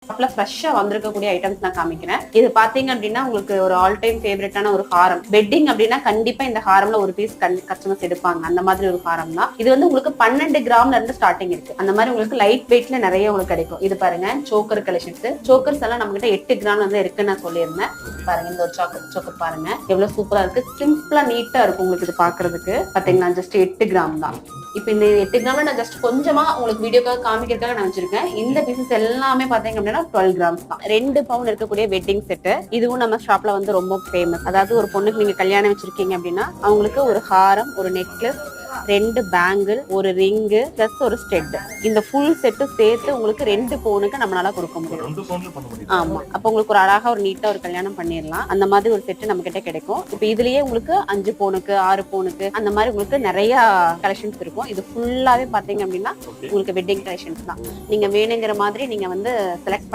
ஃப்ரெஷ்ஷா வந்திருக்கக்கூடிய ஐட்டம்ஸ் நான் காமிக்கிறேன். இது பாத்தீங்க அப்படின்னா உங்களுக்கு ஒரு ஆல் டைம் ஃபேவரட்டான ஒரு ஹாரம். வெட்டிங் அப்படின்னா கண்டிப்பா இந்த ஹாரம்ல ஒரு பீஸ் கஸ்டமர்ஸ் எடுப்பாங்க. அந்த மாதிரி ஒரு ஹாரம் தான் இது. வந்து உங்களுக்கு 12 கிராம்ல இருந்து ஸ்டார்டிங் இருக்கு. அந்த மாதிரி உங்களுக்கு லைட் வெயிட்ல நிறைய உங்களுக்கு கிடைக்கும். இது பாருங்க சோக்கர் கலெக்ஷன்ஸ். சோக்கர்ஸ் எல்லாம் நம்ம கிட்ட 8 கிராம் வந்து இருக்குன்னு நான் சொல்லியிருந்தேன். பாருங்க இந்த ஒரு சோக்கர் பாருங்க எவ்வளவு சூப்பரா இருக்கு. சிம்பிளா நீட்டா இருக்கும் உங்களுக்கு இது பாக்குறதுக்கு. பாத்தீங்கன்னா ஜஸ்ட் 8 கிராம் தான். இப்ப இந்த 8 கிராம்ல நான் ஜஸ்ட் கொஞ்சமா உங்களுக்கு வீடியோக்காக காமிக்கிறதுக்காக நான் வச்சிருக்கேன். இந்த பீசஸ் எல்லாமே பாத்தீங்க அப்படின்னா 12 கிராம்ஸ் தான். 2 பவுன் இருக்கக்கூடிய வெட்டிங் செட். இதுவும் நம்ம ஷாப்ல வந்து ரொம்ப ஃபேமஸ். அதாவது ஒரு பொண்ணுக்கு நீங்க கல்யாணம் வச்சிருக்கீங்க அப்படின்னா அவங்களுக்கு ஒரு ஹாரம், ஒரு நெக்லஸ், 2 பேங்கிள், ஒரு ரிங்கு பிளஸ் ஒரு ஸ்டெட். இந்த ஃபுல் செட்டு சேர்த்து உங்களுக்கு 2 பவுனுக்கு நம்மளால கொடுக்க முடியும். ஆமா, அப்ப உங்களுக்கு ஒரு அழகா ஒரு நீட்டா ஒரு கல்யாணம் பண்ணிடலாம். அந்த மாதிரி ஒரு செட்டு நம்ம கிட்ட கிடைக்கும். இப்ப இதுலயே உங்களுக்கு 5 பவுனுக்கு 6 பவுனுக்கு அந்த மாதிரி உங்களுக்கு நிறைய கலெக்ஷன்ஸ் இருக்கும். இது ஃபுல்லாவே பாத்தீங்க அப்படின்னா உங்களுக்கு வெட்டிங் கலெக்ஷன்ஸ் தான். நீங்க வேணுங்கிற மாதிரி நீங்க வந்து செலக்ட்